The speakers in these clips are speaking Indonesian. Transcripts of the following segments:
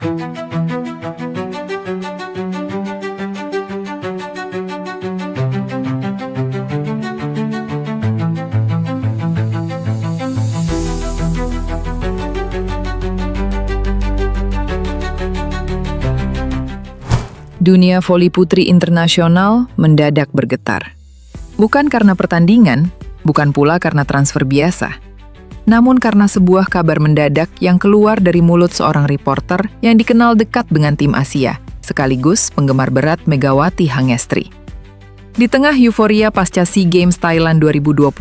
Dunia voli putri internasional mendadak bergetar. Bukan karena pertandingan, bukan pula karena transfer biasa, namun karena sebuah kabar mendadak yang keluar dari mulut seorang reporter yang dikenal dekat dengan tim Asia, sekaligus penggemar berat Megawati Hangestri. Di tengah euforia pasca SEA Games Thailand 2025,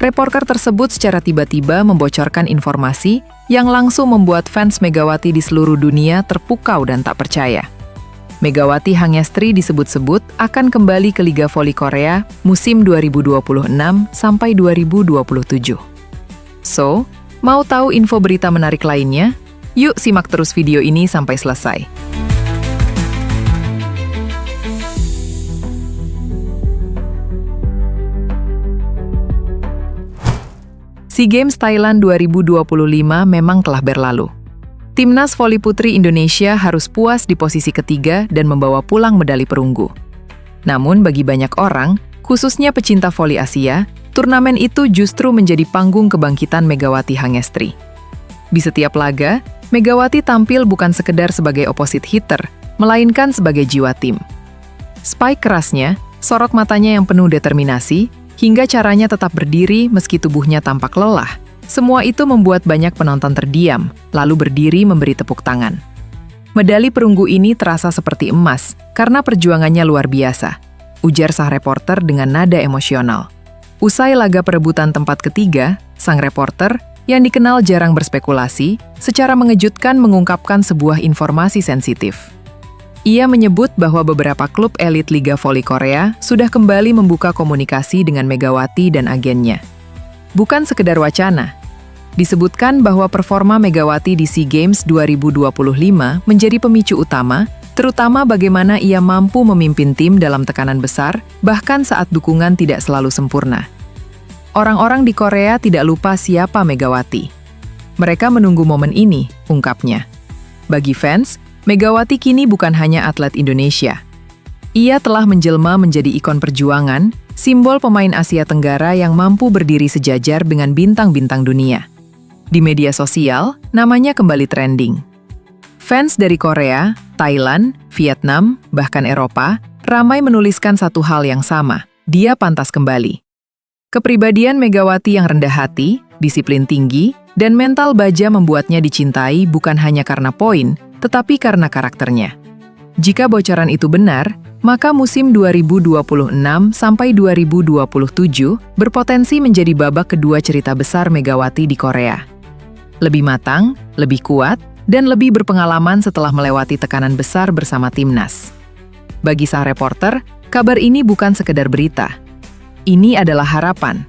reporter tersebut secara tiba-tiba membocorkan informasi yang langsung membuat fans Megawati di seluruh dunia terpukau dan tak percaya. Megawati Hangestri disebut-sebut akan kembali ke Liga Voli Korea musim 2026 sampai 2027. So, mau tahu info berita menarik lainnya? Yuk simak terus video ini sampai selesai. SEA Games Thailand 2025 memang telah berlalu. Timnas voli putri Indonesia harus puas di posisi ketiga dan membawa pulang medali perunggu. Namun bagi banyak orang, khususnya pecinta voli Asia, turnamen itu justru menjadi panggung kebangkitan Megawati Hangestri. Di setiap laga, Megawati tampil bukan sekedar sebagai opposite hitter, melainkan sebagai jiwa tim. Spike kerasnya, sorot matanya yang penuh determinasi, hingga caranya tetap berdiri meski tubuhnya tampak lelah. Semua itu membuat banyak penonton terdiam, lalu berdiri memberi tepuk tangan. Medali perunggu ini terasa seperti emas, karena perjuangannya luar biasa, ujar sang reporter dengan nada emosional. Usai laga perebutan tempat ketiga, sang reporter, yang dikenal jarang berspekulasi, secara mengejutkan mengungkapkan sebuah informasi sensitif. Ia menyebut bahwa beberapa klub elit Liga Voli Korea sudah kembali membuka komunikasi dengan Megawati dan agennya. Bukan sekedar wacana. Disebutkan bahwa performa Megawati di SEA Games 2025 menjadi pemicu utama, terutama bagaimana ia mampu memimpin tim dalam tekanan besar, bahkan saat dukungan tidak selalu sempurna. Orang-orang di Korea tidak lupa siapa Megawati. Mereka menunggu momen ini, ungkapnya. Bagi fans, Megawati kini bukan hanya atlet Indonesia. Ia telah menjelma menjadi ikon perjuangan, simbol pemain Asia Tenggara yang mampu berdiri sejajar dengan bintang-bintang dunia. Di media sosial, namanya kembali trending. Fans dari Korea, Thailand, Vietnam, bahkan Eropa, ramai menuliskan satu hal yang sama, dia pantas kembali. Kepribadian Megawati yang rendah hati, disiplin tinggi, dan mental baja membuatnya dicintai bukan hanya karena poin, tetapi karena karakternya. Jika bocoran itu benar, maka musim 2026 sampai 2027 berpotensi menjadi babak kedua cerita besar Megawati di Korea. Lebih matang, lebih kuat, dan lebih berpengalaman setelah melewati tekanan besar bersama timnas. Bagi sang reporter, kabar ini bukan sekedar berita. Ini adalah harapan.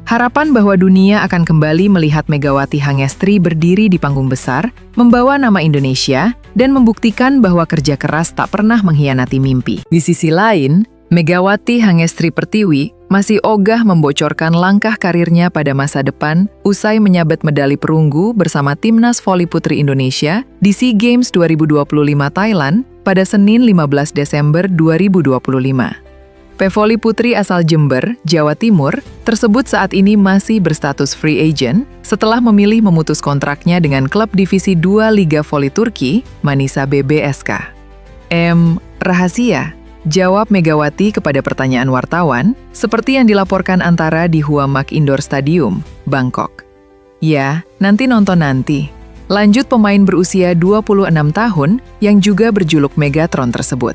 Harapan bahwa dunia akan kembali melihat Megawati Hangestri berdiri di panggung besar, membawa nama Indonesia, dan membuktikan bahwa kerja keras tak pernah mengkhianati mimpi. Di sisi lain, Megawati Hangestri Pertiwi masih ogah membocorkan langkah karirnya pada masa depan usai menyabet medali perunggu bersama Timnas Voli Putri Indonesia di SEA Games 2025 Thailand pada Senin 15 Desember 2025. Pevoli putri asal Jember, Jawa Timur, tersebut saat ini masih berstatus free agent setelah memilih memutus kontraknya dengan klub Divisi 2 Liga Voli Turki, Manisa BBSK. Rahasia? Jawab Megawati kepada pertanyaan wartawan, seperti yang dilaporkan Antara di Huamak Indoor Stadium, Bangkok. Ya, nanti nonton nanti. Lanjut pemain berusia 26 tahun yang juga berjuluk Megatron tersebut.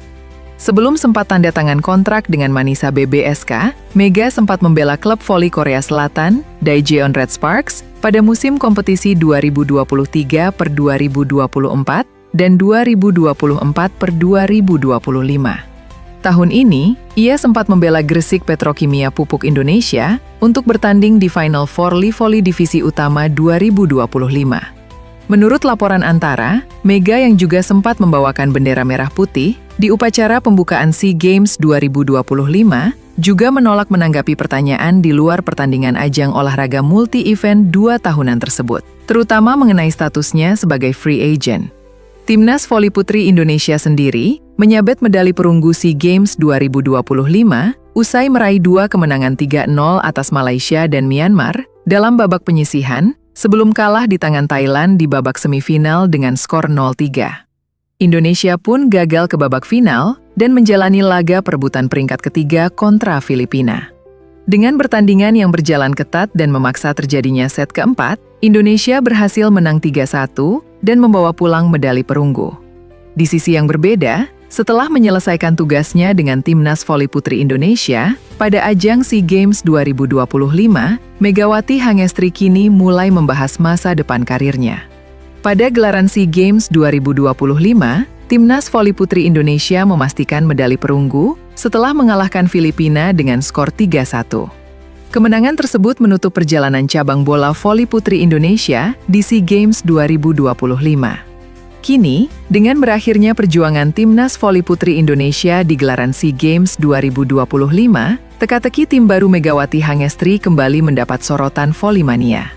Sebelum sempat tanda tangan kontrak dengan Manisa BBSK, Mega sempat membela klub voli Korea Selatan, Daejeon Red Sparks, pada musim kompetisi 2023 per 2024 dan 2024 per 2025. Tahun ini, ia sempat membela Gresik Petrokimia Pupuk Indonesia untuk bertanding di Final Four Voli Divisi Utama 2025. Menurut laporan Antara, Mega yang juga sempat membawakan bendera merah putih di upacara pembukaan SEA Games 2025 juga menolak menanggapi pertanyaan di luar pertandingan ajang olahraga multi-event 2 tahunan tersebut, terutama mengenai statusnya sebagai free agent. Timnas voli putri Indonesia sendiri menyabet medali perunggu SEA Games 2025 usai meraih 2 kemenangan 3-0 atas Malaysia dan Myanmar dalam babak penyisihan sebelum kalah di tangan Thailand di babak semifinal dengan skor 0-3. Indonesia pun gagal ke babak final dan menjalani laga perebutan peringkat ketiga kontra Filipina. Dengan pertandingan yang berjalan ketat dan memaksa terjadinya set keempat, Indonesia berhasil menang 3-1 dan membawa pulang medali perunggu. Di sisi yang berbeda, setelah menyelesaikan tugasnya dengan Timnas Voli Putri Indonesia, pada ajang SEA Games 2025, Megawati Hangestri kini mulai membahas masa depan karirnya. Pada gelaran SEA Games 2025, Timnas Voli Putri Indonesia memastikan medali perunggu setelah mengalahkan Filipina dengan skor 3-1. Kemenangan tersebut menutup perjalanan cabang bola voli putri Indonesia di SEA Games 2025. Kini, dengan berakhirnya perjuangan Timnas Voli Putri Indonesia di gelaran SEA Games 2025, teka-teki tim baru Megawati Hangestri kembali mendapat sorotan volimania.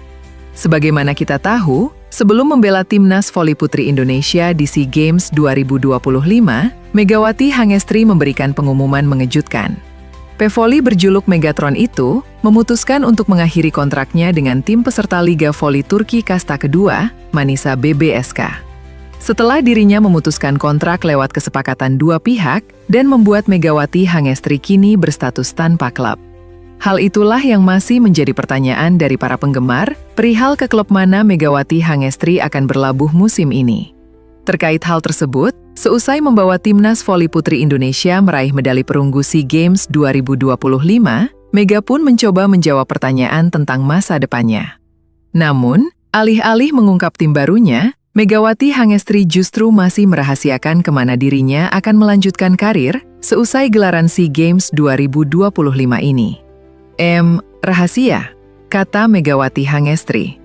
Sebagaimana kita tahu, sebelum membela Timnas Voli Putri Indonesia di SEA Games 2025, Megawati Hangestri memberikan pengumuman mengejutkan. Pevoli berjuluk Megatron itu memutuskan untuk mengakhiri kontraknya dengan tim peserta Liga Voli Turki Kasta kedua, Manisa BBSK. Setelah dirinya memutuskan kontrak lewat kesepakatan dua pihak dan membuat Megawati Hangestri kini berstatus tanpa klub. Hal itulah yang masih menjadi pertanyaan dari para penggemar perihal ke klub mana Megawati Hangestri akan berlabuh musim ini. Terkait hal tersebut, seusai membawa Timnas Voli Putri Indonesia meraih medali perunggu SEA Games 2025, Mega pun mencoba menjawab pertanyaan tentang masa depannya. Namun, alih-alih mengungkap tim barunya, Megawati Hangestri justru masih merahasiakan kemana dirinya akan melanjutkan karir seusai gelaran SEA Games 2025 ini. Rahasia, kata Megawati Hangestri.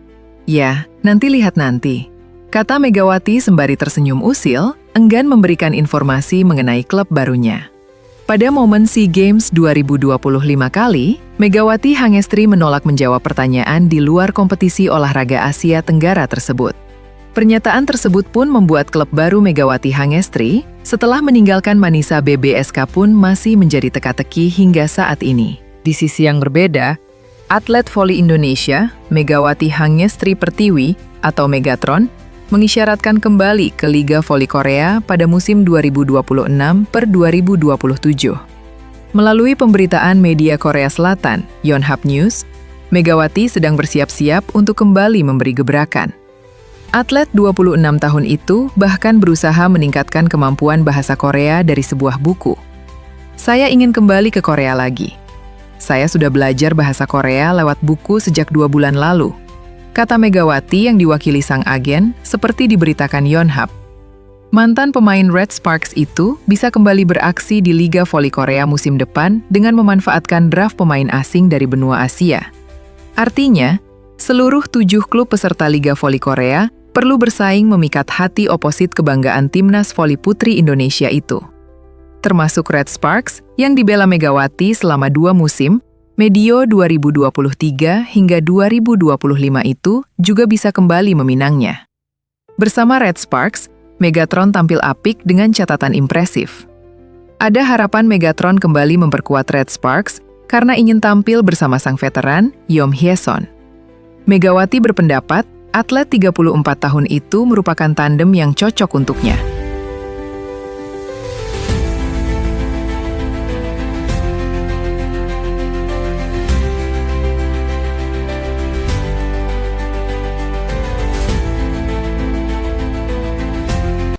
Ya, nanti lihat nanti. Kata Megawati sembari tersenyum usil, enggan memberikan informasi mengenai klub barunya. Pada momen SEA Games 2025 kali, Megawati Hangestri menolak menjawab pertanyaan di luar kompetisi olahraga Asia Tenggara tersebut. Pernyataan tersebut pun membuat klub baru Megawati Hangestri, setelah meninggalkan Manisa BBSK pun masih menjadi teka-teki hingga saat ini. Di sisi yang berbeda, atlet voli Indonesia, Megawati Hangestri Pertiwi atau Megatron, mengisyaratkan kembali ke Liga Voli Korea pada musim 2026-2027. Melalui pemberitaan media Korea Selatan, Yonhap News, Megawati sedang bersiap-siap untuk kembali memberi gebrakan. Atlet 26 tahun itu bahkan berusaha meningkatkan kemampuan bahasa Korea dari sebuah buku. Saya ingin kembali ke Korea lagi. Saya sudah belajar bahasa Korea lewat buku sejak 2 bulan lalu, kata Megawati yang diwakili sang agen, seperti diberitakan Yonhap. Mantan pemain Red Sparks itu bisa kembali beraksi di Liga Voli Korea musim depan dengan memanfaatkan draft pemain asing dari benua Asia. Artinya, seluruh 7 klub peserta Liga Voli Korea perlu bersaing memikat hati oposit kebanggaan Timnas Voli Putri Indonesia itu. Termasuk Red Sparks yang dibela Megawati selama 2 musim, medio 2023 hingga 2025 itu juga bisa kembali meminangnya. Bersama Red Sparks, Megatron tampil apik dengan catatan impresif. Ada harapan Megatron kembali memperkuat Red Sparks karena ingin tampil bersama sang veteran, Yom Hye-son. Megawati berpendapat, atlet 34 tahun itu merupakan tandem yang cocok untuknya.